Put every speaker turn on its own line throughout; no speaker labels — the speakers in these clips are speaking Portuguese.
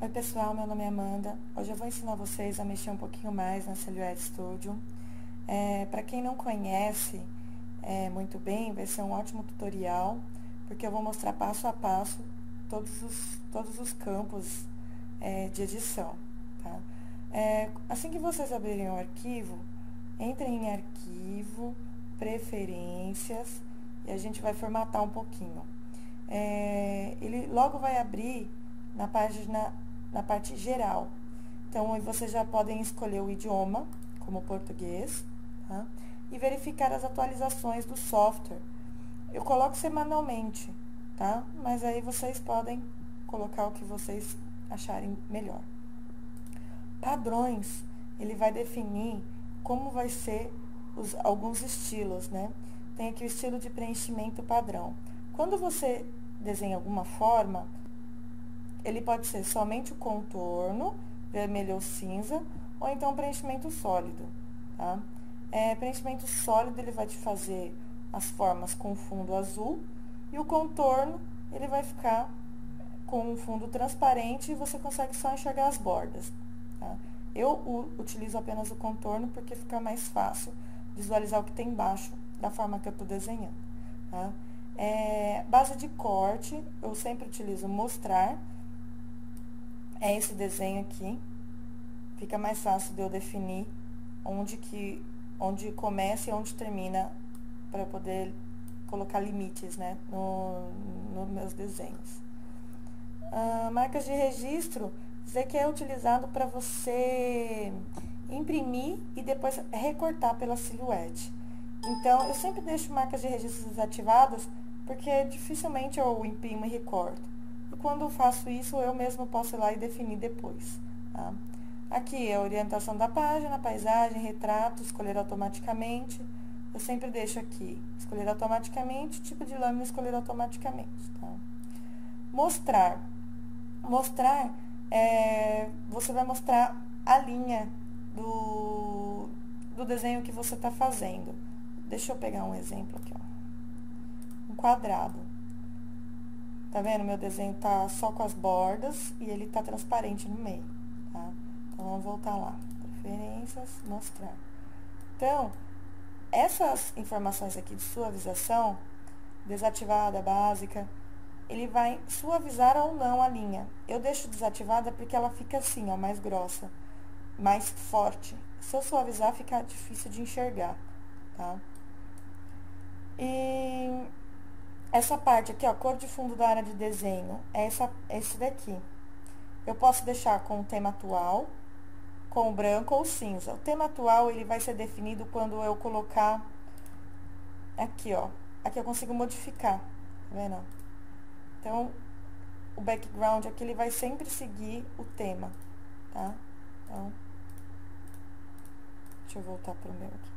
Oi pessoal, meu nome é Amanda. Hoje eu vou ensinar vocês a mexer um pouquinho mais na Silhouette Studio. Para quem não conhece muito bem, vai ser um ótimo tutorial, porque eu vou mostrar passo a passo todos os campos de edição. Tá? Assim que vocês abrirem o arquivo, entrem em Arquivo, Preferências, e a gente vai formatar um pouquinho. Ele logo vai abrir na parte geral. Então, vocês já podem escolher o idioma, como português, tá? E verificar as atualizações do software. Eu coloco semanalmente, tá? Mas aí vocês podem colocar o que vocês acharem melhor. Padrões, ele vai definir como vai ser alguns estilos, né? Tem aqui o estilo de preenchimento padrão. Quando você desenha alguma forma, ele pode ser somente o contorno, vermelho ou cinza, ou então preenchimento sólido, tá? Preenchimento sólido, ele vai te fazer as formas com fundo azul, e o contorno, ele vai ficar com um fundo transparente e você consegue só enxergar as bordas, tá? Eu utilizo apenas o contorno porque fica mais fácil visualizar o que tem embaixo da forma que eu estou desenhando, tá? Base de corte, eu sempre utilizo mostrar. É esse desenho aqui. Fica mais fácil de eu definir onde começa e onde termina, para eu poder colocar limites, né, nos meus desenhos. Marcas de registro, isso aqui é utilizado para você imprimir e depois recortar pela Silhouette. Então, eu sempre deixo marcas de registro desativadas, porque dificilmente eu imprimo e recorto. E quando eu faço isso, eu mesmo posso ir lá e definir depois, tá? Aqui é a orientação da página, paisagem, retrato, escolher automaticamente. Eu sempre deixo aqui, escolher automaticamente, tipo de lâmina, escolher automaticamente, tá? Mostrar. Mostrar, você vai mostrar a linha do desenho que você está fazendo. Deixa eu pegar um exemplo aqui, ó. Um quadrado. Tá vendo? Meu desenho tá só com as bordas e ele tá transparente no meio, tá? Então, vamos voltar lá. Preferências, mostrar. Então, essas informações aqui de suavização, desativada, básica, ele vai suavizar ou não a linha. Eu deixo desativada porque ela fica assim, ó, mais grossa, mais forte. Se eu suavizar, fica difícil de enxergar, tá? E essa parte aqui, ó, cor de fundo da área de desenho, é esse daqui. Eu posso deixar com o tema atual, com o branco ou cinza. O tema atual, ele vai ser definido quando eu colocar aqui, ó. Aqui eu consigo modificar, tá vendo? Então, o background aqui, ele vai sempre seguir o tema, tá? Então, deixa eu voltar pro meu aqui.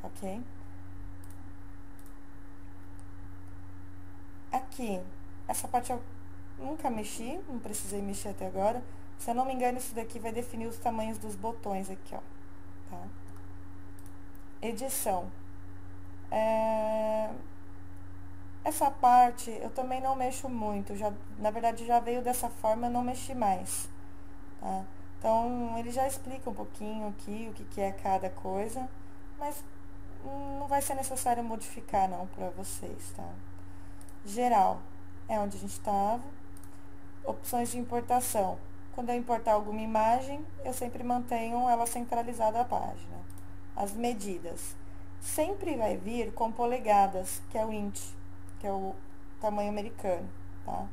Ok? Aqui, essa parte eu nunca mexi, não precisei mexer até agora. Se eu não me engano, isso daqui vai definir os tamanhos dos botões aqui, ó. Tá? Edição. Essa parte eu também não mexo muito. Na verdade, já veio dessa forma, eu não mexi mais. Tá? Então, ele já explica um pouquinho aqui o que é cada coisa, mas não vai ser necessário modificar não para vocês, tá? Geral, é onde a gente estava. Opções de importação. Quando eu importar alguma imagem, eu sempre mantenho ela centralizada a página. As medidas. Sempre vai vir com polegadas, que é o int, que é o tamanho americano, tá?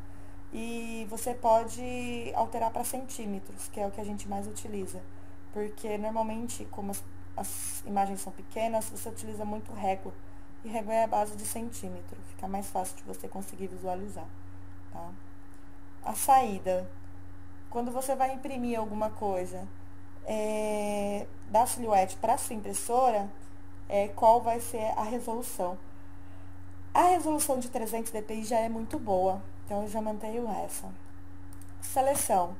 E você pode alterar para centímetros, que é o que a gente mais utiliza. Porque, normalmente, como as imagens são pequenas, você utiliza muito régua. E régua é a base de centímetro. Fica mais fácil de você conseguir visualizar, tá? A saída. Quando você vai imprimir alguma coisa da Silhouette para sua impressora, qual vai ser a resolução. A resolução de 300 dpi já é muito boa, então eu já mantenho essa. Seleção.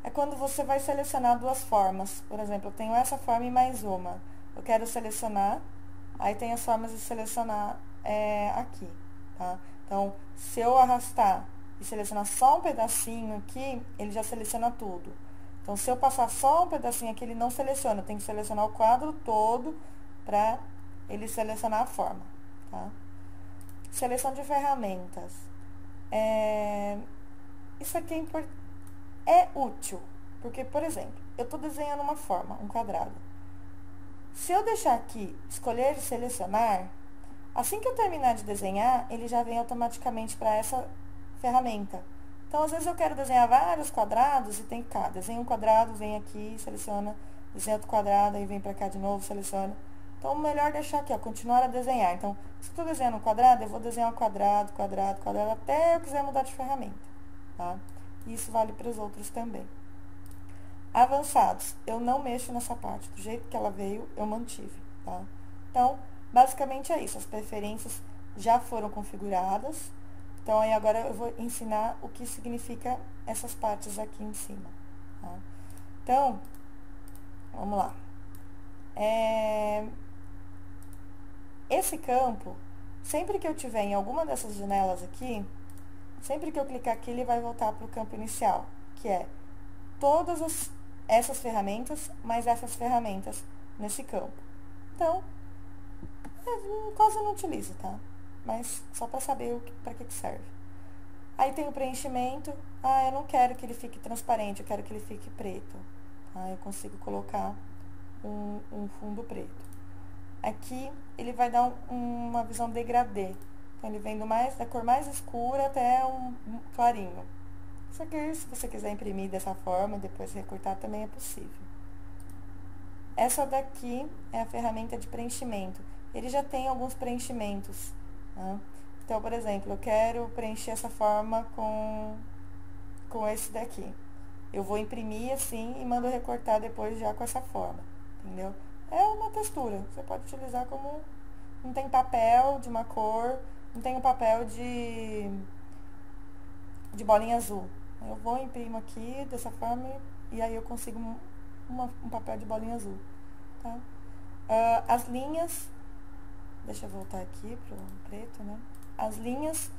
É quando você vai selecionar duas formas. Por exemplo, eu tenho essa forma e mais uma. Eu quero selecionar Aí tem as formas de selecionar aqui, tá? Então, se eu arrastar e selecionar só um pedacinho aqui, ele já seleciona tudo. Então, se eu passar só um pedacinho aqui, ele não seleciona. Tem que selecionar o quadro todo para ele selecionar a forma, tá? Seleção de ferramentas. Isso aqui é útil, porque, por exemplo, eu estou desenhando uma forma, um quadrado. Se eu deixar aqui, escolher e selecionar, assim que eu terminar de desenhar, ele já vem automaticamente para essa ferramenta. Então, às vezes eu quero desenhar vários quadrados e tem que cá, desenha um quadrado, vem aqui, seleciona, desenha outro quadrado, aí vem para cá de novo, seleciona. Então, melhor deixar aqui, ó, continuar a desenhar. Então, se eu estou desenhando um quadrado, eu vou desenhar um quadrado, quadrado, quadrado, até eu quiser mudar de ferramenta, tá? Isso vale para os outros também. Avançados, eu não mexo nessa parte, do jeito que ela veio, eu mantive, tá? Então, basicamente é isso, as preferências já foram configuradas. Então, aí agora eu vou ensinar o que significa essas partes aqui em cima, tá? Então, vamos lá. Esse campo, sempre que eu tiver em alguma dessas janelas aqui, sempre que eu clicar aqui, ele vai voltar para o campo inicial, que é todas essas ferramentas, mais essas ferramentas nesse campo. Então, quase não utilizo, tá? Mas só para saber para que serve. Aí tem o preenchimento. Eu não quero que ele fique transparente, eu quero que ele fique preto. Eu consigo colocar um fundo preto. Aqui ele vai dar uma visão degradê. Então, ele vem da cor mais escura até um clarinho. Isso aqui, se você quiser imprimir dessa forma e depois recortar, também é possível. Essa daqui é a ferramenta de preenchimento. Ele já tem alguns preenchimentos, tá? Então, por exemplo, eu quero preencher essa forma com esse daqui. Eu vou imprimir assim e mando recortar depois já com essa forma, entendeu? É uma textura, você pode utilizar como... Não tem papel de uma cor, não tem um papel de bolinha azul. Eu vou imprimo aqui dessa forma e aí eu consigo um papel de bolinha azul, tá? As linhas, deixa eu voltar aqui pro preto, né? As linhas,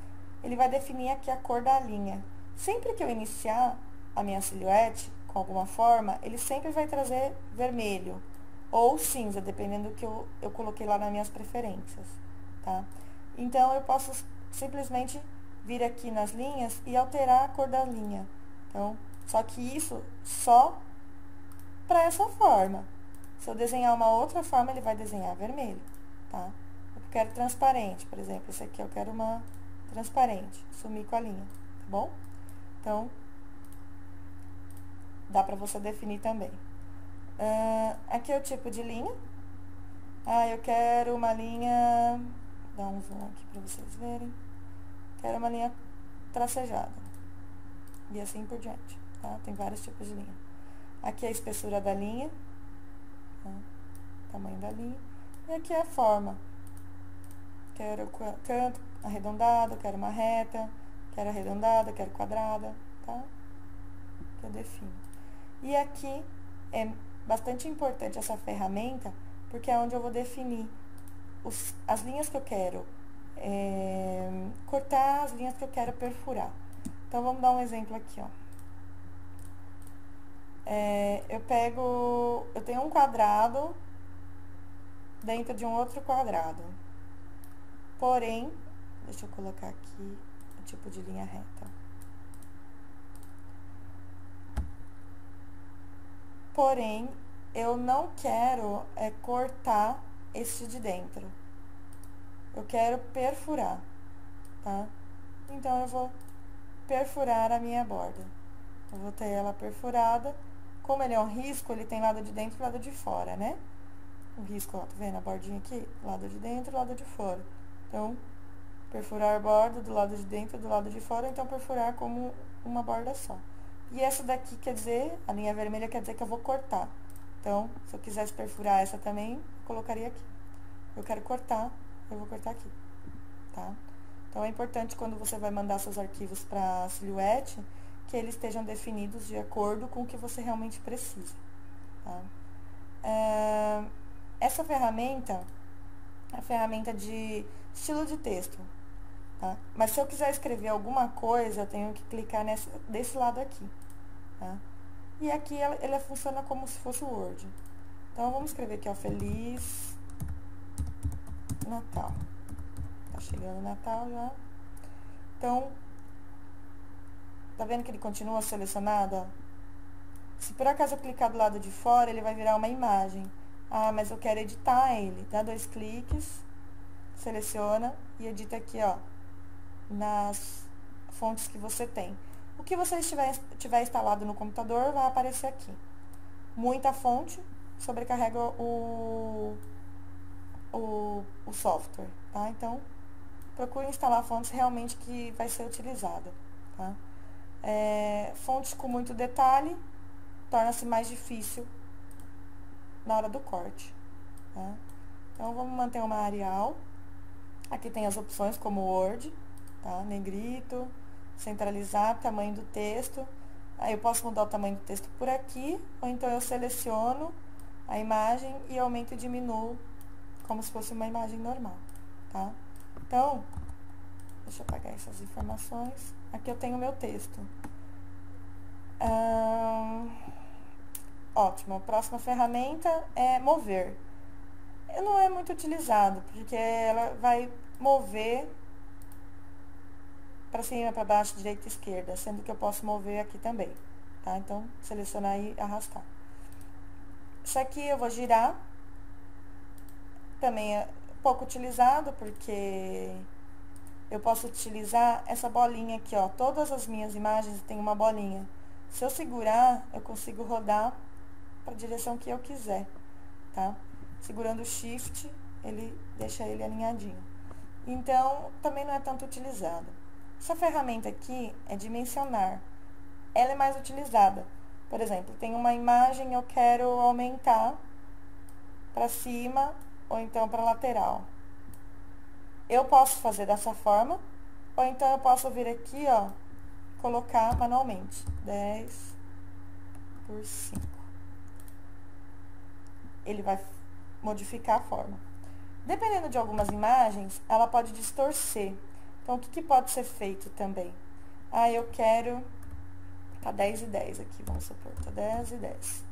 ele vai definir aqui a cor da linha. Sempre que eu iniciar a minha silhuete com alguma forma, ele sempre vai trazer vermelho ou cinza, dependendo do que eu coloquei lá nas minhas preferências, tá? Então, eu posso simplesmente vir aqui nas linhas e alterar a cor da linha. Então, só que isso só para essa forma. Se eu desenhar uma outra forma, ele vai desenhar vermelho, tá? Eu quero transparente, por exemplo, esse aqui eu quero uma transparente, sumir com a linha, tá bom? Então, dá pra você definir também. Aqui é o tipo de linha. Eu quero uma linha... Vou dar um zoom aqui pra vocês verem. Quero uma linha tracejada. E assim por diante, tá? Tem vários tipos de linha. Aqui é a espessura da linha, tá? Tamanho da linha. E aqui é a forma. Quero canto arredondado, quero uma reta, quero arredondada, quero quadrada, tá? Que eu defino. E aqui é bastante importante essa ferramenta, porque é onde eu vou definir as linhas que eu quero cortar, as linhas que eu quero perfurar. Então, vamos dar um exemplo aqui, ó. Eu tenho um quadrado dentro de um outro quadrado. Porém, deixa eu colocar aqui o tipo de linha reta. Porém, eu não quero cortar esse de dentro. Eu quero perfurar, tá? Então, eu vou perfurar a minha borda. Eu vou ter ela perfurada. Como ele é um risco, ele tem lado de dentro e lado de fora, né? O risco, ó, tá vendo a bordinha aqui? Lado de dentro e lado de fora. Então, perfurar a borda do lado de dentro e do lado de fora, então perfurar como uma borda só. E essa daqui quer dizer, a linha vermelha quer dizer que eu vou cortar. Então, se eu quisesse perfurar essa também, eu colocaria aqui. Eu quero cortar, eu vou cortar aqui, tá? Então, é importante quando você vai mandar seus arquivos para Silhouette, que eles estejam definidos de acordo com o que você realmente precisa, tá? Essa ferramenta, a ferramenta de estilo de texto, tá? Mas se eu quiser escrever alguma coisa, eu tenho que clicar desse lado aqui, tá? E aqui ele funciona como se fosse o Word. Então, vamos escrever aqui, ó, Feliz Natal. Tá chegando o Natal já. Então, tá vendo que ele continua selecionado, ó? Se por acaso eu clicar do lado de fora, ele vai virar uma imagem. Ah, mas eu quero editar ele. Dá 2 cliques, seleciona e edita aqui, ó, nas fontes que você tem. O que você tiver instalado no computador vai aparecer aqui. Muita fonte sobrecarrega o software, tá? Então, procure instalar fontes realmente que vai ser utilizada, tá? Fontes com muito detalhe torna-se mais difícil na hora do corte, tá? Então, vamos manter uma Arial. Aqui tem as opções como Word, tá? Negrito, centralizar, tamanho do texto. Aí eu posso mudar o tamanho do texto por aqui, ou então eu seleciono a imagem e aumento e diminuo como se fosse uma imagem normal, tá? Então, deixa eu apagar essas informações. Aqui eu tenho o meu texto. Ótimo. A próxima ferramenta é mover. Não é muito utilizado, porque ela vai mover para cima, para baixo, direita e esquerda, sendo que eu posso mover aqui também, tá? Então, selecionar e arrastar. Isso aqui eu vou girar. Também é pouco utilizado, porque eu posso utilizar essa bolinha aqui, ó. Todas as minhas imagens têm uma bolinha. Se eu segurar, eu consigo rodar para a direção que eu quiser, tá? Segurando o Shift, ele deixa ele alinhadinho. Então, também não é tanto utilizado. Essa ferramenta aqui é dimensionar. Ela é mais utilizada. Por exemplo, tem uma imagem, eu quero aumentar para cima ou então para lateral. Eu posso fazer dessa forma, ou então eu posso vir aqui, ó, colocar manualmente. 10 por 5. Ele vai modificar a forma. Dependendo de algumas imagens, ela pode distorcer. Então, o que pode ser feito também? Ah, eu quero... Tá 10 e 10 aqui, vamos supor. Tá 10 e 10.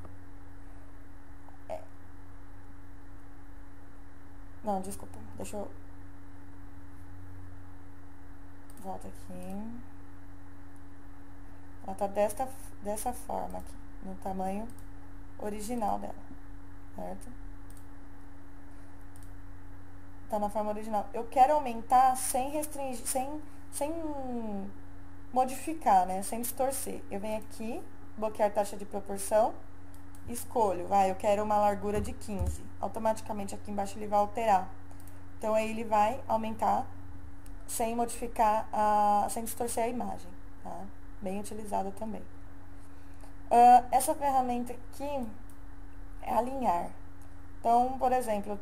Não, desculpa. Deixa eu... Volta aqui. Ela tá dessa forma aqui, no tamanho original dela, certo? Tá na forma original. Eu quero aumentar sem restringir, sem modificar, né? Sem distorcer. Eu venho aqui, bloquear taxa de proporção, escolho, eu quero uma largura de 15. Automaticamente aqui embaixo ele vai alterar. Então, aí ele vai aumentar sem modificar, sem distorcer a imagem, tá? Bem utilizada também. Essa ferramenta aqui é alinhar. Então, por exemplo, eu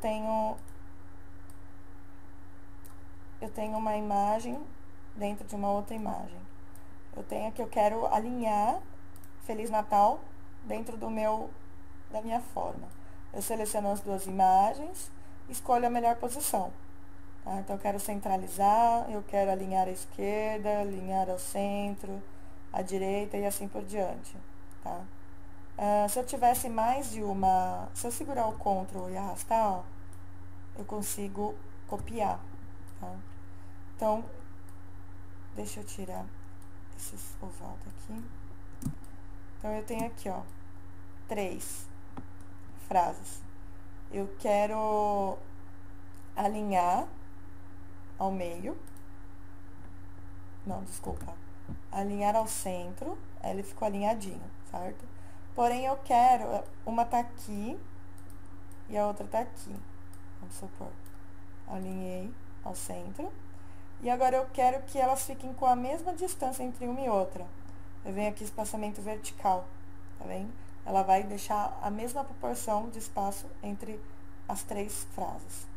tenho uma imagem dentro de uma outra imagem. Eu tenho aqui, eu quero alinhar Feliz Natal dentro da minha forma. Eu seleciono as duas imagens, escolho a melhor posição. Tá? Então, eu quero centralizar, eu quero alinhar à esquerda, alinhar ao centro, à direita e assim por diante. Tá? Se eu tivesse mais de uma... Se eu segurar o Ctrl e arrastar, ó, eu consigo copiar. Tá? Então, deixa eu tirar esses oval daqui. Então, eu tenho aqui, ó, 3 frases. Eu quero alinhar ao meio. Não, desculpa. Alinhar ao centro. Aí ele ficou alinhadinho, certo? Porém, eu quero... Uma tá aqui e a outra tá aqui. Vamos supor. Alinhei ao centro. E agora eu quero que elas fiquem com a mesma distância entre uma e outra. Eu venho aqui espaçamento vertical, tá vendo? Ela vai deixar a mesma proporção de espaço entre as 3 frases,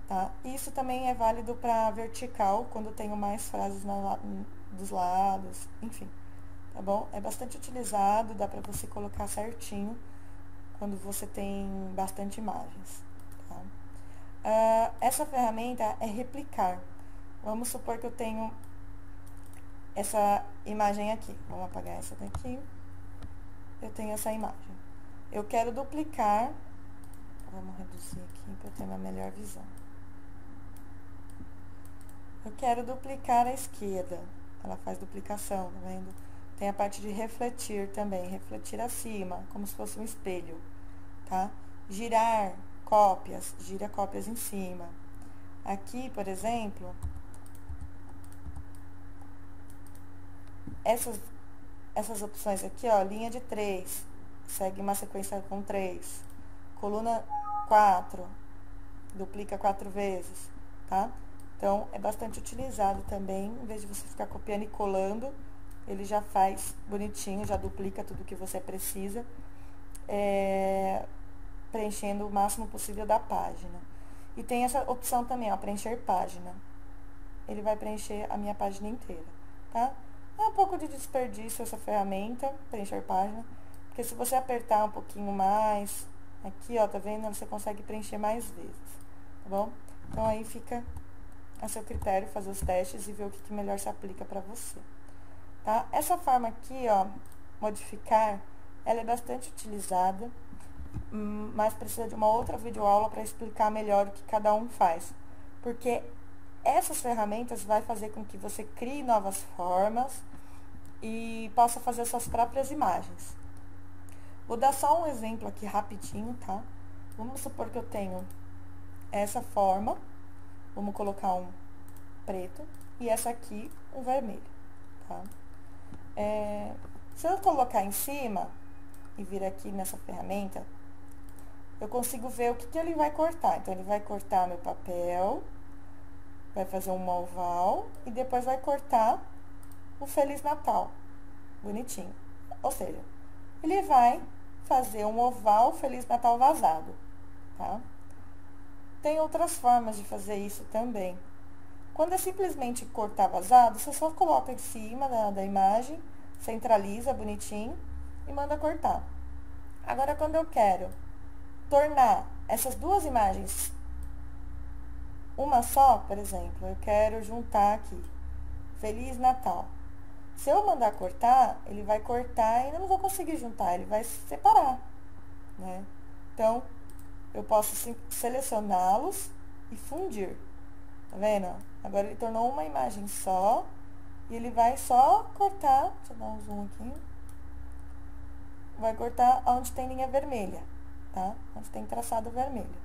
tá? Isso também é válido para vertical, quando tenho mais frases dos lados, enfim, tá bom? É bastante utilizado, dá para você colocar certinho quando você tem bastante imagens, tá? Essa ferramenta é replicar. Vamos supor que eu tenho essa imagem aqui. Vamos apagar essa daqui. Eu tenho essa imagem. Eu quero duplicar. Vamos reduzir aqui para ter uma melhor visão. Eu quero duplicar a esquerda. Ela faz duplicação, tá vendo? Tem a parte de refletir também. Refletir acima, como se fosse um espelho, tá? Girar cópias. Gira cópias em cima. Aqui, por exemplo, essas opções aqui, ó, linha de 3, segue uma sequência com 3, coluna 4, duplica 4 vezes, tá? Então, é bastante utilizado também, em vez de você ficar copiando e colando, ele já faz bonitinho, já duplica tudo que você precisa, preenchendo o máximo possível da página. E tem essa opção também, ó, preencher página. Ele vai preencher a minha página inteira, tá? É um pouco de desperdício essa ferramenta, preencher página, porque se você apertar um pouquinho mais, aqui, ó, tá vendo? Você consegue preencher mais vezes, tá bom? Então, aí fica a seu critério fazer os testes e ver o que melhor se aplica pra você, tá? Essa forma aqui, ó, modificar, ela é bastante utilizada, mas precisa de uma outra videoaula para explicar melhor o que cada um faz, porque essas ferramentas vai fazer com que você crie novas formas e possa fazer suas próprias imagens. Vou dar só um exemplo aqui rapidinho, tá? Vamos supor que eu tenho essa forma, vamos colocar um preto, e essa aqui um vermelho, tá? Se eu colocar em cima e vir aqui nessa ferramenta, eu consigo ver o que ele vai cortar. Então, ele vai cortar meu papel, vai fazer um oval e depois vai cortar o Feliz Natal, bonitinho. Ou seja, ele vai fazer um oval Feliz Natal vazado, tá? Tem outras formas de fazer isso também. Quando é simplesmente cortar vazado, você só coloca em cima da imagem, centraliza bonitinho e manda cortar. Agora, quando eu quero tornar essas duas imagens uma só, por exemplo, eu quero juntar aqui, Feliz Natal. Se eu mandar cortar, ele vai cortar e eu não vou conseguir juntar, ele vai separar, né? Então, eu posso selecioná-los e fundir, tá vendo? Agora, ele tornou uma imagem só e ele vai só cortar, deixa eu dar um zoom aqui, vai cortar onde tem linha vermelha, tá? Onde tem traçado vermelho.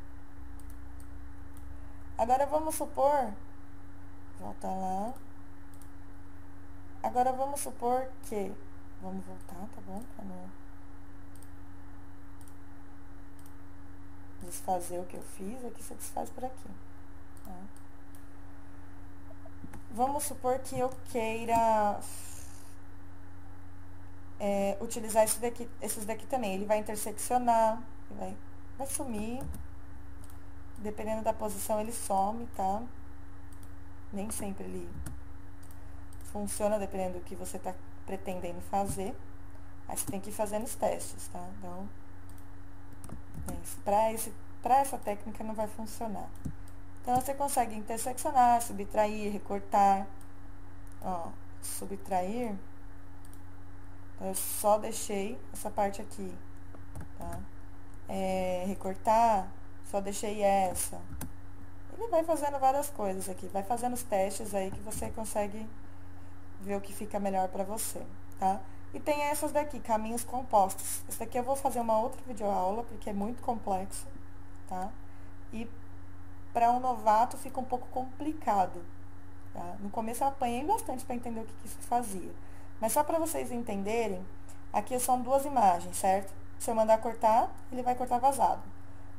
Agora, vamos supor, volta lá. Agora, vamos supor que, vamos voltar, tá bom? Pra não desfazer o que eu fiz, aqui você desfaz por aqui, tá? Vamos supor que eu queira utilizar esses daqui também. Ele vai interseccionar, vai sumir. Dependendo da posição, ele some, tá? Nem sempre ele funciona, dependendo do que você tá pretendendo fazer. Aí você tem que ir fazendo os testes, tá? Então, pra essa técnica não vai funcionar. Então, você consegue interseccionar, subtrair, recortar. Ó, subtrair. Eu só deixei essa parte aqui, tá? Recortar, só deixei essa. Ele vai fazendo várias coisas aqui, vai fazendo os testes aí que você consegue ver o que fica melhor pra você, tá? E tem essas daqui, caminhos compostos. Esse daqui eu vou fazer uma outra videoaula, porque é muito complexo, tá? E para um novato fica um pouco complicado, tá? No começo eu apanhei bastante para entender o que isso fazia. Mas só para vocês entenderem, aqui são duas imagens, certo? Se eu mandar cortar, ele vai cortar vazado.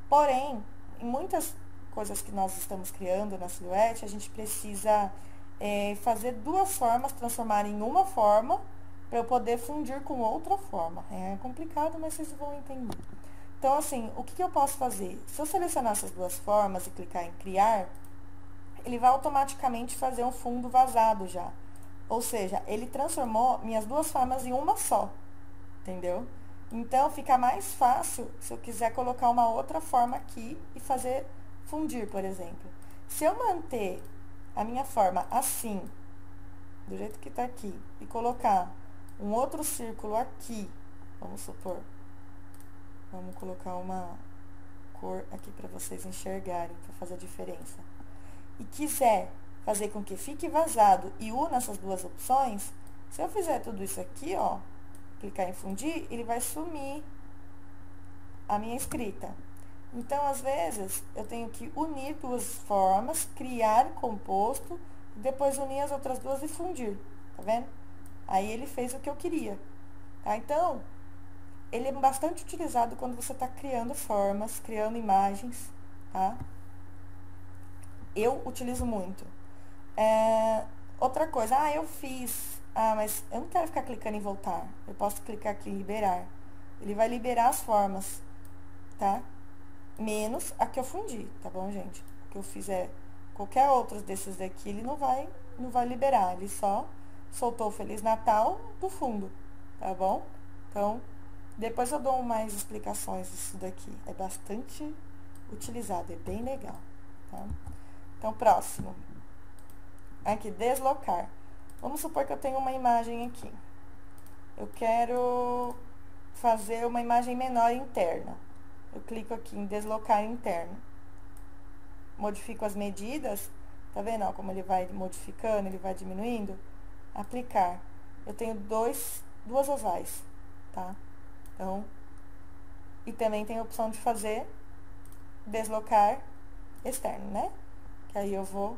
Porém, em muitas coisas que nós estamos criando na Silhouette, a gente precisa fazer duas formas, transformar em uma forma, para eu poder fundir com outra forma. É complicado, mas vocês vão entender. Então, assim, o que eu posso fazer? Se eu selecionar essas duas formas e clicar em criar, ele vai automaticamente fazer um fundo vazado já. Ou seja, ele transformou minhas duas formas em uma só, entendeu? Então, fica mais fácil se eu quiser colocar uma outra forma aqui e fazer fundir, por exemplo. Se eu manter a minha forma assim, do jeito que tá aqui, e colocar um outro círculo aqui, vamos supor, vamos colocar uma cor aqui para vocês enxergarem, para fazer a diferença. E quiser fazer com que fique vazado e una essas duas opções, se eu fizer tudo isso aqui, ó, clicar em fundir, ele vai sumir a minha escrita. Então, às vezes, eu tenho que unir duas formas, criar composto, e depois unir as outras duas e fundir, tá vendo? Aí ele fez o que eu queria, tá? Então, ele é bastante utilizado quando você está criando formas, criando imagens, tá? Eu utilizo muito. Outra coisa, eu fiz, mas eu não quero ficar clicando em voltar. Eu posso clicar aqui em liberar. Ele vai liberar as formas, tá? Menos a que eu fundi, tá bom, gente? O que eu fizer qualquer outro desses daqui, ele não vai liberar. Ele só soltou o Feliz Natal do fundo, tá bom? Então, depois eu dou mais explicações disso daqui. É bastante utilizado, é bem legal, tá? Então, próximo. Aqui, deslocar. Vamos supor que eu tenho uma imagem aqui. Eu quero fazer uma imagem menor interna. Eu clico aqui em deslocar interno. Modifico as medidas. Tá vendo, ó, como ele vai modificando, ele vai diminuindo? Aplicar. Eu tenho duas ovais, tá? Então, e também tem a opção de fazer deslocar externo, né? Que aí eu vou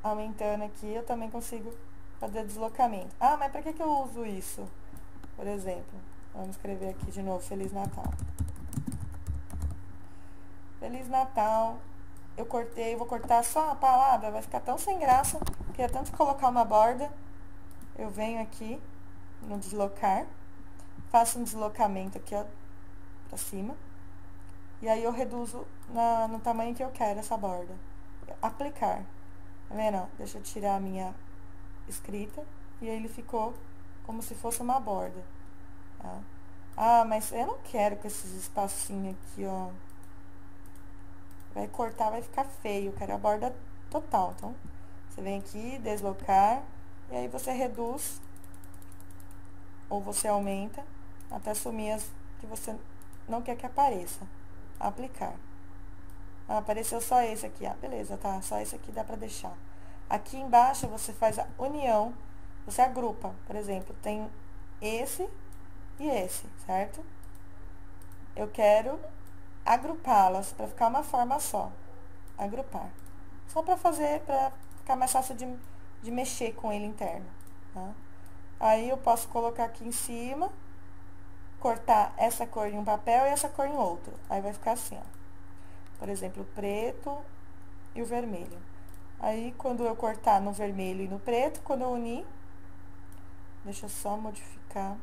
aumentando aqui, eu também consigo fazer deslocamento. Mas pra que eu uso isso? Por exemplo, vamos escrever aqui de novo, Feliz Natal. Feliz Natal. Eu cortei, vou cortar só a palavra, vai ficar tão sem graça. Queria tanto colocar uma borda. Eu venho aqui no deslocar. Faço um deslocamento aqui, ó, pra cima. E aí eu reduzo no tamanho que eu quero essa borda. Aplicar. Tá vendo? Deixa eu tirar a minha escrita. E aí ele ficou como se fosse uma borda. Tá? Mas eu não quero com esses espacinhos aqui, ó. Vai cortar, vai ficar feio. Eu quero a borda total. Então, você vem aqui, deslocar. E aí você reduz. Ou você aumenta. Até sumir as que você não quer que apareça. Aplicar. Apareceu só esse aqui. Beleza, tá? Só esse aqui dá pra deixar. Aqui embaixo você faz a união. Você agrupa. Por exemplo, tem esse e esse, certo? Eu quero agrupá-las pra ficar uma forma só. Agrupar. Só pra ficar mais fácil de mexer com ele interno. Tá? Aí eu posso colocar aqui em cima, cortar essa cor em um papel e essa cor em outro. Aí vai ficar assim, ó. Por exemplo, o preto e o vermelho. Aí, quando eu cortar no vermelho e no preto, quando eu unir, deixa eu só modificar.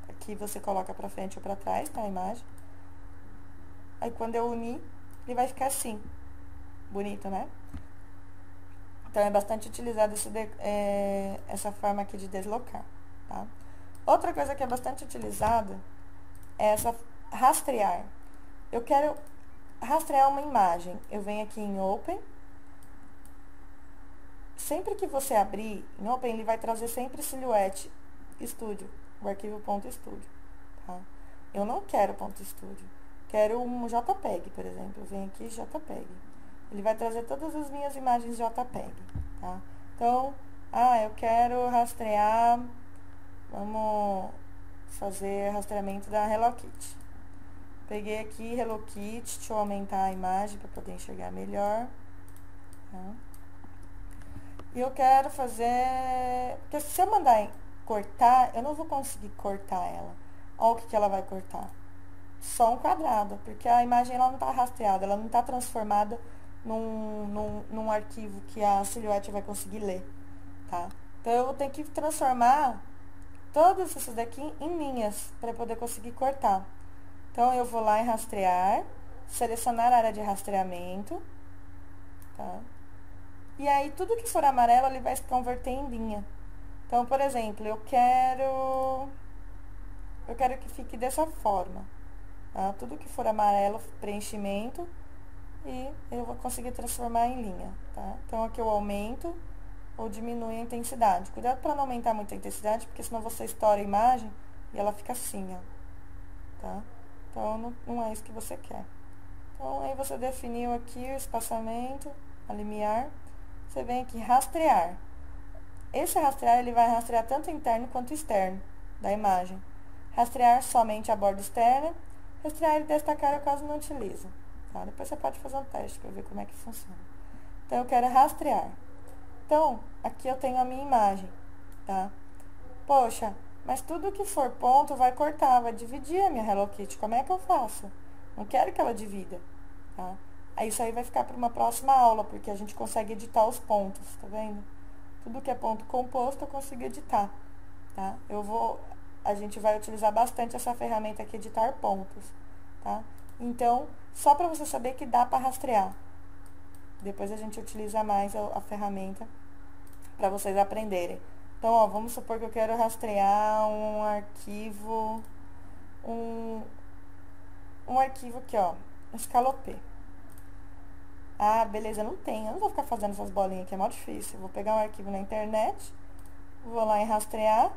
Aqui você coloca pra frente ou pra trás, tá, a imagem. Aí, quando eu unir, ele vai ficar assim. Bonito, né? Então, é bastante utilizado essa forma aqui de deslocar, tá? Outra coisa que é bastante utilizada é essa rastrear. Eu quero rastrear uma imagem. Eu venho aqui em Open. Sempre que você abrir em Open, ele vai trazer sempre Silhouette Studio, o arquivo .studio, tá? Eu não quero .studio. Quero um JPEG, por exemplo. Eu venho aqui JPEG. Ele vai trazer todas as minhas imagens JPEG, tá? Então, eu quero rastrear, vamos fazer rastreamento da Hello Kitty. Peguei aqui Hello Kitty, deixa eu aumentar a imagem para poder enxergar melhor, tá? E eu quero fazer, porque se eu mandar cortar, eu não vou conseguir cortar ela. Olha o que ela vai cortar. Só um quadrado, porque a imagem ela não está rastreada, ela não está transformada num arquivo que a Silhouette vai conseguir ler, tá? Então, eu vou ter que transformar todos esses daqui em linhas, para poder conseguir cortar. Então, eu vou lá em rastrear, selecionar a área de rastreamento, tá? E aí, tudo que for amarelo, ele vai se converter em linha. Então, por exemplo, eu quero que fique dessa forma. tá? Tudo que for amarelo, preenchimento, e eu vou conseguir transformar em linha, tá? Então, aqui eu aumento ou diminuo a intensidade. Cuidado para não aumentar muito a intensidade, porque senão você estoura a imagem e ela fica assim, ó, tá? Então, não é isso que você quer. Então, aí você definiu aqui o espaçamento, a limiar. Você vem aqui, rastrear. Esse rastrear, ele vai rastrear tanto interno quanto externo da imagem. Rastrear somente a borda externa. Rastrear e destacar eu quase não utilizo. Tá? Depois você pode fazer um teste para ver como é que funciona. Então, eu quero rastrear. Então, aqui eu tenho a minha imagem, tá? Poxa, mas tudo que for ponto vai cortar, vai dividir a minha Hello Kitty. Como é que eu faço? Não quero que ela divida, tá? Aí isso aí vai ficar para uma próxima aula, porque a gente consegue editar os pontos, tá vendo? Tudo que é ponto composto eu consigo editar, tá? A gente vai utilizar bastante essa ferramenta aqui, editar pontos, tá? Então, só para você saber que dá para rastrear. Depois a gente utiliza mais a ferramenta para vocês aprenderem. Então, ó, vamos supor que eu quero rastrear um arquivo, um arquivo aqui, ó, escalopê. Ah, beleza, não tem. Eu não vou ficar fazendo essas bolinhas aqui, é mó difícil. Vou pegar um arquivo na internet, vou lá em rastrear,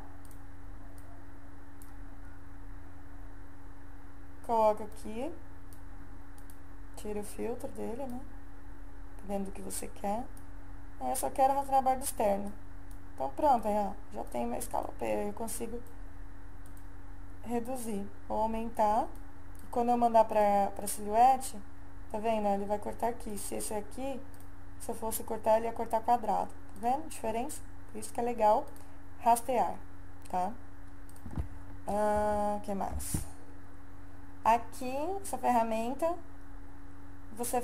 coloco aqui, tiro o filtro dele, né? Dependendo do que você quer. Aí eu só quero rastrear a borda externa. Então pronto, aí, ó, já tem meu escalopê. Eu consigo reduzir ou aumentar. E quando eu mandar pra silhuete, tá vendo? Ele vai cortar aqui. Se esse aqui, se eu fosse cortar, ele ia cortar quadrado. Tá vendo a diferença? Por isso que é legal rastrear, tá? O que mais? Aqui, essa ferramenta, você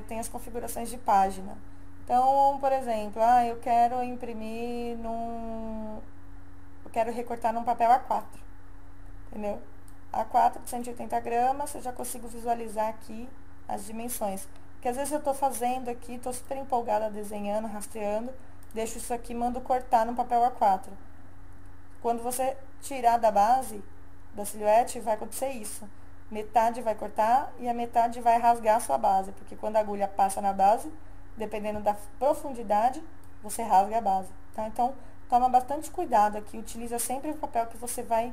tem as configurações de página. Então, por exemplo, eu quero imprimir eu quero recortar num papel A4, entendeu? A4 de 180 gramas, eu já consigo visualizar aqui as dimensões. Porque às vezes eu tô fazendo aqui, tô super empolgada desenhando, rastreando, deixo isso aqui, mando cortar no papel A4. Quando você tirar da base, da silhuete, vai acontecer isso. Metade vai cortar e a metade vai rasgar a sua base, porque quando a agulha passa na base, dependendo da profundidade, você rasga a base, tá? Então, toma bastante cuidado aqui, utiliza sempre o papel que você vai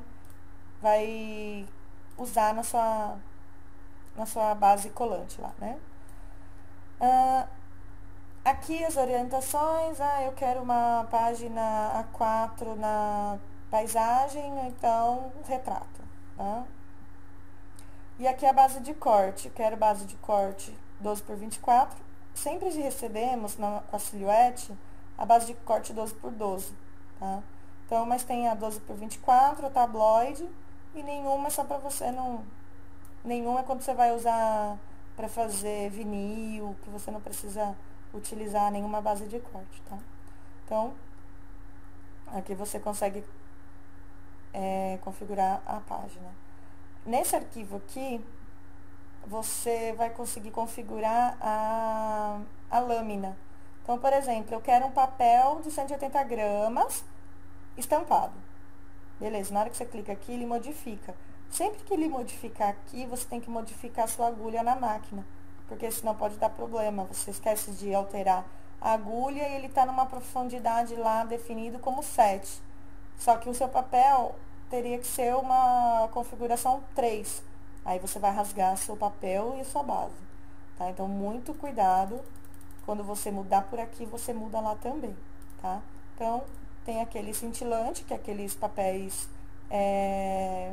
usar na sua base colante lá, né? Aqui as orientações, eu quero uma página A4 na paisagem, então retrato, tá? E aqui a base de corte, quero base de corte 12 por 24. Sempre recebemos com a silhuete a base de corte 12 por 12, tá? Então, mas tem a 12 por 24, a tabloide, e nenhuma é só pra você não... Nenhuma é quando você vai usar pra fazer vinil, que você não precisa utilizar nenhuma base de corte, tá? Então, aqui você consegue configurar a página. Nesse arquivo aqui, você vai conseguir configurar a lâmina. Então, por exemplo, eu quero um papel de 180 gramas estampado. Beleza, na hora que você clica aqui, ele modifica. Sempre que ele modificar aqui, você tem que modificar a sua agulha na máquina, porque senão pode dar problema. Você esquece de alterar a agulha e ele está numa profundidade lá definido como 7. Só que o seu papel teria que ser uma configuração 3. Aí você vai rasgar seu papel e sua base, tá? Então, muito cuidado. Quando você mudar por aqui, você muda lá também, tá? Então, tem aquele cintilante, que é aqueles papéis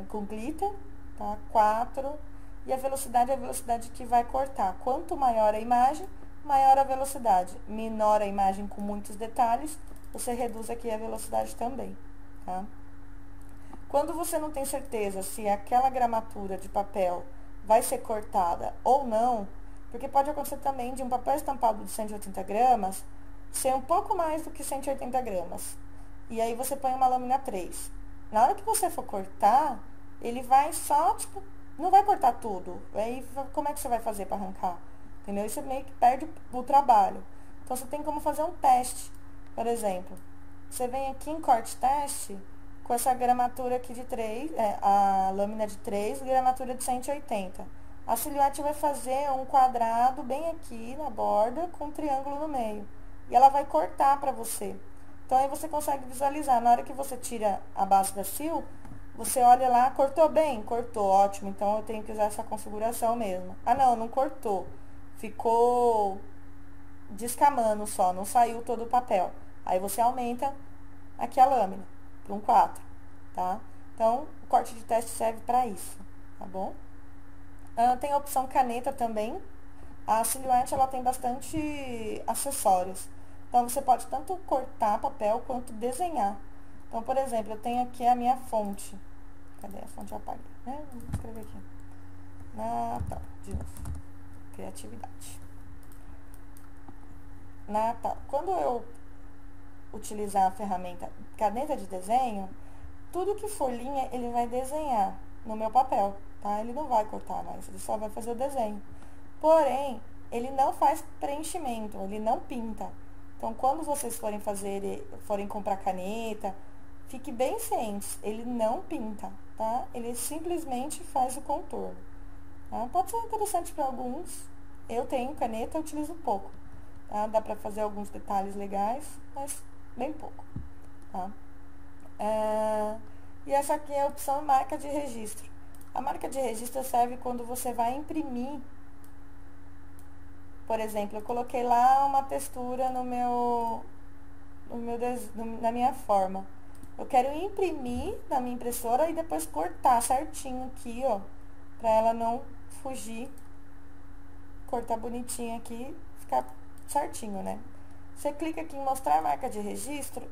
com glitter, tá? 4. E a velocidade é a velocidade que vai cortar. Quanto maior a imagem, maior a velocidade. Menor a imagem com muitos detalhes, você reduz aqui a velocidade também, tá? Quando você não tem certeza se aquela gramatura de papel vai ser cortada ou não, porque pode acontecer também de um papel estampado de 180 gramas ser um pouco mais do que 180 gramas. E aí você põe uma lâmina 3. Na hora que você for cortar, ele vai só, tipo, não vai cortar tudo. Aí como é que você vai fazer para arrancar? Entendeu? E você meio que perde o trabalho. Então, você tem como fazer um teste. Por exemplo, você vem aqui em corte teste com essa gramatura aqui de 3, a lâmina de 3, gramatura de 180. A silhuete vai fazer um quadrado bem aqui na borda, com um triângulo no meio. E ela vai cortar pra você. Então, aí você consegue visualizar. Na hora que você tira a base da sil, você olha lá, cortou bem? Cortou, ótimo. Então, eu tenho que usar essa configuração mesmo. Ah, não, não cortou. Ficou descamando só, não saiu todo o papel. Aí, você aumenta aqui a lâmina para um 4, tá? Então, o corte de teste serve para isso, tá bom? Tem a opção caneta também. A silhuete, ela tem bastante acessórios. Então, você pode tanto cortar papel quanto desenhar. Então, por exemplo, eu tenho aqui a minha fonte. Cadê a fonte? Eu apaguei, né? Vou escrever aqui. Natal, de novo. Criatividade. Natal. Quando eu utilizar a ferramenta caneta de desenho, tudo que for linha, ele vai desenhar no meu papel, tá? Ele não vai cortar mais, ele só vai fazer o desenho. Porém, ele não faz preenchimento, ele não pinta. Então, quando vocês forem comprar caneta, fique bem cientes, ele não pinta, tá? Ele simplesmente faz o contorno. Tá? Pode ser interessante para alguns. Eu tenho caneta, eu utilizo pouco. Tá? Dá para fazer alguns detalhes legais, mas bem pouco. Tá? E essa aqui é a opção marca de registro. A marca de registro serve quando você vai imprimir. Por exemplo, eu coloquei lá uma textura na minha forma. Eu quero imprimir na minha impressora e depois cortar certinho aqui, ó, pra ela não fugir. Cortar bonitinho aqui, ficar certinho, né? Você clica aqui em mostrar marca de registro.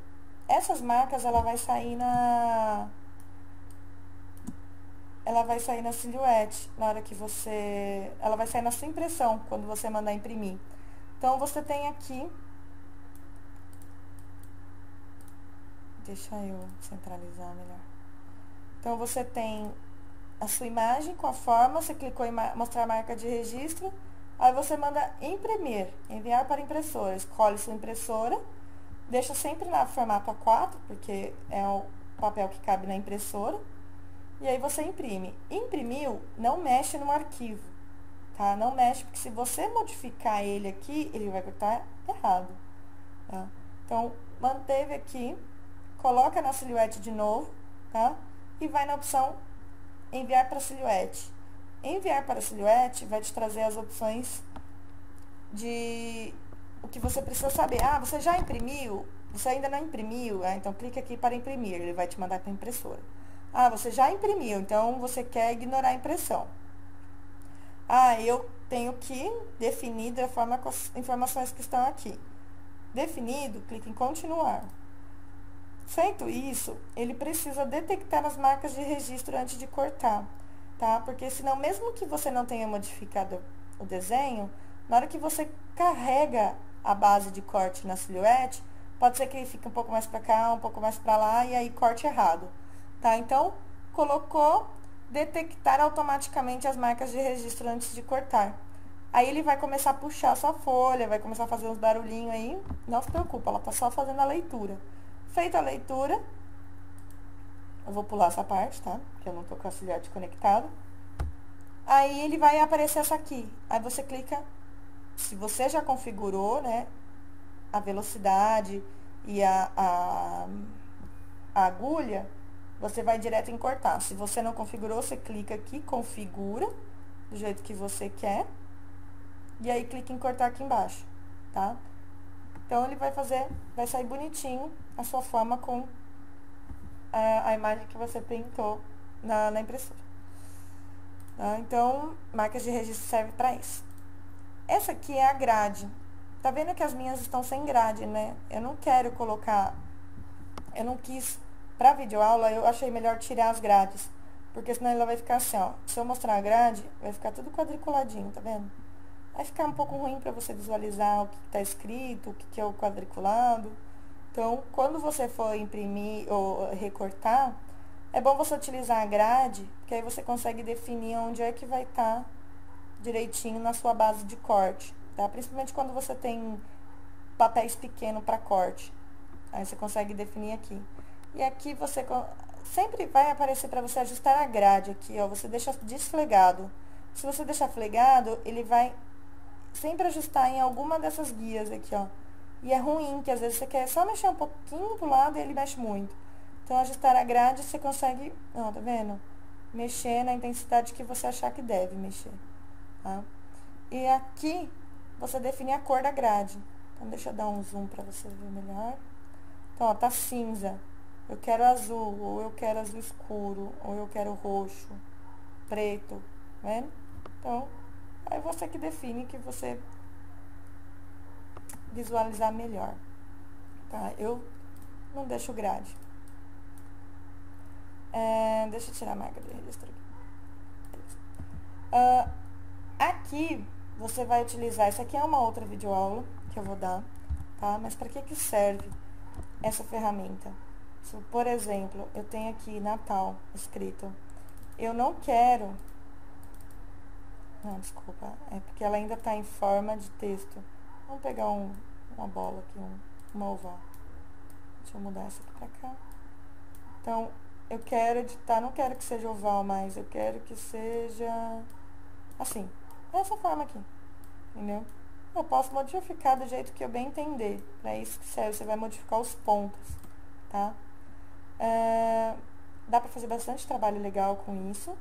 Essas marcas, ela vai sair na silhuete, na hora que ela vai sair na sua impressão, quando você mandar imprimir. Então, você tem aqui, deixa eu centralizar melhor. Então, você tem a sua imagem com a forma, você clicou em mostrar marca de registro, aí você manda imprimir, enviar para impressora, escolhe sua impressora, deixa sempre no formato A4, porque é o papel que cabe na impressora. E aí você imprime. Imprimiu, não mexe no arquivo, tá? Não mexe, porque se você modificar ele aqui, ele vai cortar errado, tá? Então, manteve aqui, coloca na silhuete de novo, tá? E vai na opção enviar para silhuete. Enviar para silhuete vai te trazer as opções de o que você precisa saber. Ah, você já imprimiu? Você ainda não imprimiu? Então, clica aqui para imprimir, ele vai te mandar para a impressora. Ah, você já imprimiu, então você quer ignorar a impressão. Ah, eu tenho que definir da forma com as informações que estão aqui. Definido, clique em continuar. Feito isso, ele precisa detectar as marcas de registro antes de cortar, tá? Porque senão, mesmo que você não tenha modificado o desenho, na hora que você carrega a base de corte na silhuete, pode ser que ele fique um pouco mais para cá, um pouco mais para lá, e aí corte errado. Tá? Então, colocou detectar automaticamente as marcas de registro antes de cortar. Aí, ele vai começar a puxar a sua folha, vai começar a fazer uns barulhinhos aí. Não se preocupa, ela tá só fazendo a leitura. Feita a leitura, eu vou pular essa parte, tá? Porque eu não tô com a silhuete conectada. Aí, ele vai aparecer essa aqui. Aí, você clica, se você já configurou, né, a velocidade e a agulha, você vai direto em cortar. Se você não configurou, você clica aqui, configura, do jeito que você quer. E aí, clica em cortar aqui embaixo, tá? Então, ele vai sair bonitinho a sua forma com a imagem que você printou na impressora. Tá? Então, marcas de registro serve para isso. Essa aqui é a grade. Tá vendo que as minhas estão sem grade, né? Eu não quero colocar... Eu não quis... Pra videoaula, eu achei melhor tirar as grades. Porque senão ela vai ficar assim, ó. Se eu mostrar a grade, vai ficar tudo quadriculadinho, tá vendo? Vai ficar um pouco ruim pra você visualizar o que tá escrito, o que é o quadriculado. Então, quando você for imprimir ou recortar, é bom você utilizar a grade, porque aí você consegue definir onde é que vai estar direitinho na sua base de corte, tá? Principalmente quando você tem papéis pequenos para corte. Aí você consegue definir aqui. E aqui você sempre vai aparecer para você ajustar a grade aqui, ó. Você deixa desflegado. Se você deixar flegado, ele vai sempre ajustar em alguma dessas guias aqui, ó. E é ruim, que às vezes você quer só mexer um pouquinho pro lado e ele mexe muito. Então, ajustar a grade, você consegue, ó, tá vendo? Mexer na intensidade que você achar que deve mexer, tá? E aqui, você define a cor da grade. Então, deixa eu dar um zoom pra você ver melhor. Então, ó, tá cinza. Eu quero azul, ou eu quero azul escuro, ou eu quero roxo, preto, tá vendo? Então, aí você que define que você visualizar melhor, tá? Eu não deixo grade. Deixa eu tirar a marca de registro aqui. Aqui, você vai utilizar, isso aqui é uma outra videoaula que eu vou dar, tá? Mas para que serve essa ferramenta? Se, por exemplo, eu tenho aqui Natal escrito, eu não quero... Não, desculpa, é porque ela ainda está em forma de texto. Vamos pegar uma bola aqui, uma oval. Deixa eu mudar essa aqui pra cá. Então, eu quero editar, não quero que seja oval mais, eu quero que seja assim, dessa forma aqui, entendeu? Eu posso modificar do jeito que eu bem entender, pra isso que serve, você vai modificar os pontos, tá? Dá pra fazer bastante trabalho legal com isso,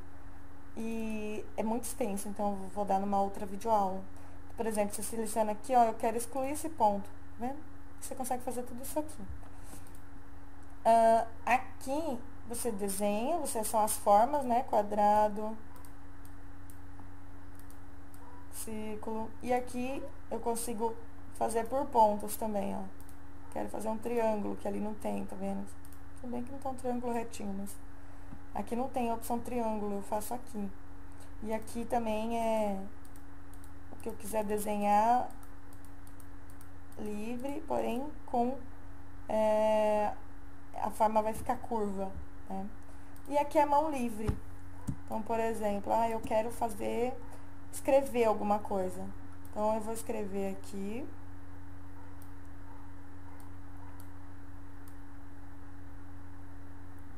e é muito extenso, então eu vou dar numa outra videoaula. Por exemplo, você seleciona aqui, ó, eu quero excluir esse ponto, tá vendo? Você consegue fazer tudo isso aqui. Aqui você desenha, são as formas, né? Quadrado, círculo. E aqui eu consigo fazer por pontos também, ó. Quero fazer um triângulo, que ali não tem, tá vendo? Tudo bem que não tá um triângulo retinho, mas aqui não tem a opção triângulo, eu faço aqui. E aqui também é o que eu quiser desenhar livre, porém com... a forma vai ficar curva, né? E aqui é mão livre. Então, por exemplo, eu quero escrever alguma coisa. Então, eu vou escrever aqui.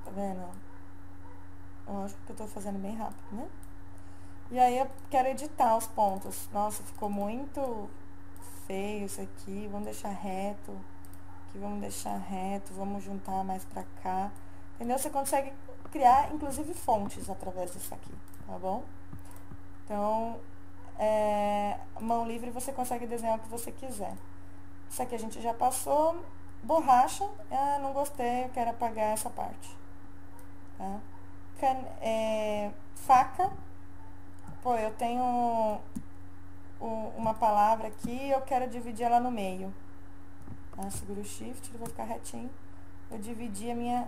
Tá vendo? Eu acho que eu tô fazendo bem rápido, né? E aí, eu quero editar os pontos. Nossa, ficou muito feio isso aqui. Vamos deixar reto. Aqui vamos deixar reto, vamos juntar mais pra cá, entendeu? Você consegue criar, inclusive, fontes através disso aqui, tá bom? Então, mão livre você consegue desenhar o que você quiser. Isso aqui a gente já passou. Borracha, não gostei, eu quero apagar essa parte, tá? Faca, pô, eu tenho uma palavra aqui, eu quero dividir ela no meio. Seguro o Shift, ele vai ficar retinho. Eu dividi a minha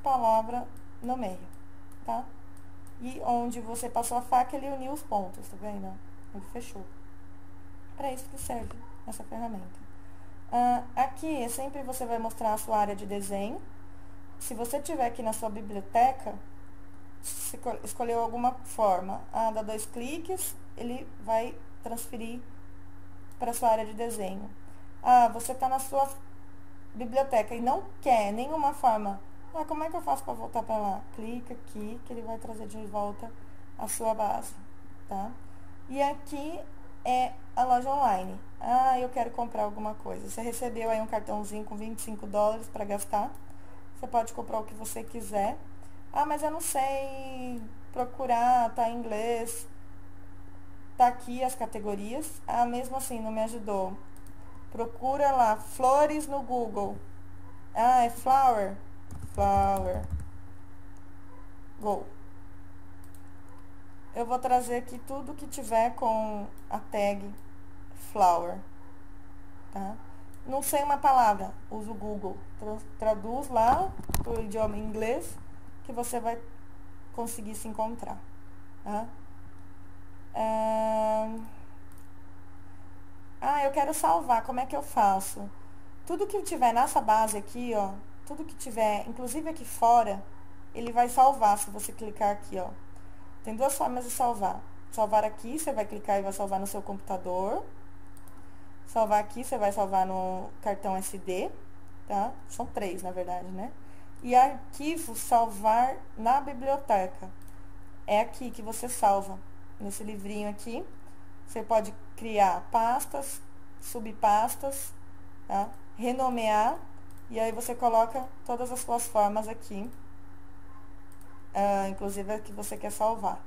palavra no meio, tá? E onde você passou a faca, ele uniu os pontos, tá vendo? Ele fechou. Para isso que serve essa ferramenta. Aqui, sempre você vai mostrar a sua área de desenho. Se você tiver aqui na sua biblioteca, escolheu alguma forma, dá 2 cliques, ele vai transferir para a sua área de desenho. Você está na sua biblioteca e não quer nenhuma forma. Como é que eu faço para voltar para lá? Clica aqui, que ele vai trazer de volta a sua base, tá? E aqui é a loja online. Eu quero comprar alguma coisa. Você recebeu aí um cartãozinho com $25 para gastar. Você pode comprar o que você quiser. Mas eu não sei procurar, tá em inglês. Tá aqui as categorias. Mesmo assim, não me ajudou. Procura lá, flores no Google. É flower. Flower. Go. Eu vou trazer aqui tudo que tiver com a tag flower. Tá? Não sei uma palavra, usa o Google. Traduz lá para o idioma inglês que você vai conseguir se encontrar. Tá? Eu quero salvar, como é que eu faço? Tudo que tiver nessa base aqui, ó, tudo que tiver, inclusive aqui fora, ele vai salvar, se você clicar aqui, ó. Tem 2 formas de salvar. Salvar aqui, você vai clicar e vai salvar no seu computador. Salvar aqui, você vai salvar no cartão SD. tá? São 3, na verdade, né? E arquivo salvar na biblioteca. É aqui que você salva, nesse livrinho aqui. Você pode criar pastas, subpastas, tá? Renomear, e aí você coloca todas as suas formas aqui, inclusive a que você quer salvar,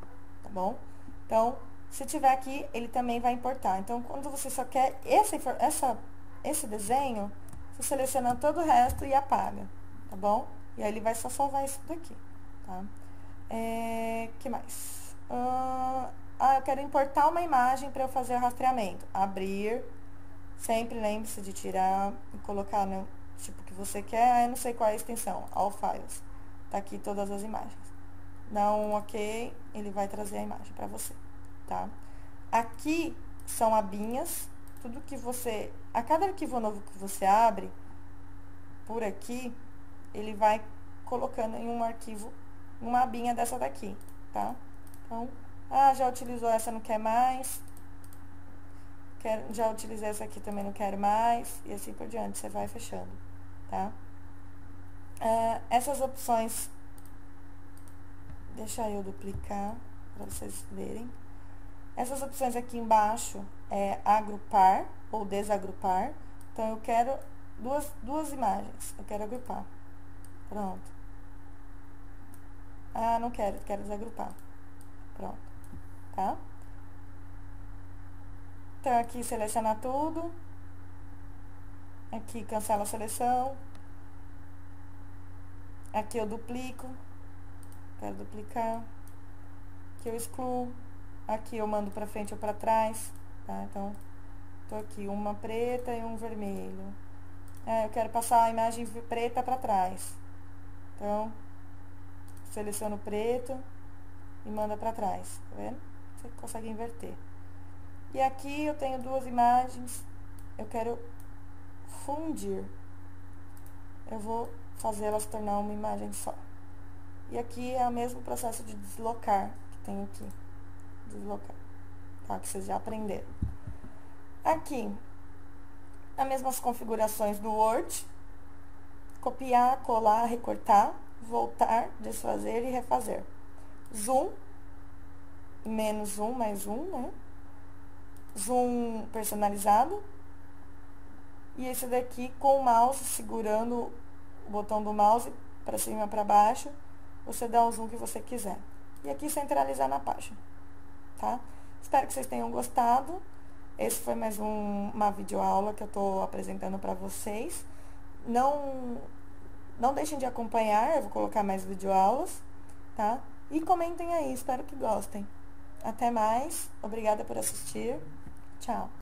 tá bom? Então, se tiver aqui, ele também vai importar. Então, quando você só quer esse desenho, você seleciona todo o resto e apaga, tá bom? E aí ele vai só salvar isso daqui, tá? Que mais? Eu quero importar uma imagem para eu fazer o rastreamento. Abrir. Sempre lembre-se de tirar e colocar no tipo que você quer. Eu não sei qual é a extensão. All Files. Tá aqui todas as imagens. Dá um OK, ele vai trazer a imagem para você, tá? Aqui são abinhas. Tudo que você... A cada arquivo novo que você abre, por aqui, ele vai colocando em um arquivo, uma abinha dessa daqui, tá? Então, já utilizou essa, não quer mais. Já utilizei essa aqui, também não quero mais. E assim por diante, você vai fechando, tá? Essas opções, deixa eu duplicar para vocês verem. Essas opções aqui embaixo é agrupar ou desagrupar. Então, eu quero duas imagens. Eu quero agrupar. Pronto. Não quero desagrupar. Pronto. Tá? Então, aqui selecionar tudo. Aqui cancela a seleção. Aqui eu duplico. Quero duplicar. Aqui eu excluo. Aqui eu mando pra frente ou pra trás. Tá? Então, tô aqui uma preta e um vermelho. Eu quero passar a imagem preta pra trás. Então, seleciono o preto e manda pra trás. Tá vendo? Você consegue inverter. E aqui eu tenho duas imagens, eu quero fundir. Eu vou fazer elas tornar uma imagem só. E aqui é o mesmo processo de deslocar que tem aqui. Deslocar. Tá? Que vocês já aprenderam. Aqui, as mesmas configurações do Word. Copiar, colar, recortar, voltar, desfazer e refazer. Zoom, menos um, mais um, né? Zoom personalizado. E esse daqui com o mouse, segurando o botão do mouse para cima e para baixo, você dá o zoom que você quiser. E aqui centralizar na página, tá? Espero que vocês tenham gostado. Esse foi mais uma videoaula que eu tô apresentando para vocês. Não deixem de acompanhar, eu vou colocar mais videoaulas, tá? E comentem aí, espero que gostem. Até mais, obrigada por assistir. Tchau.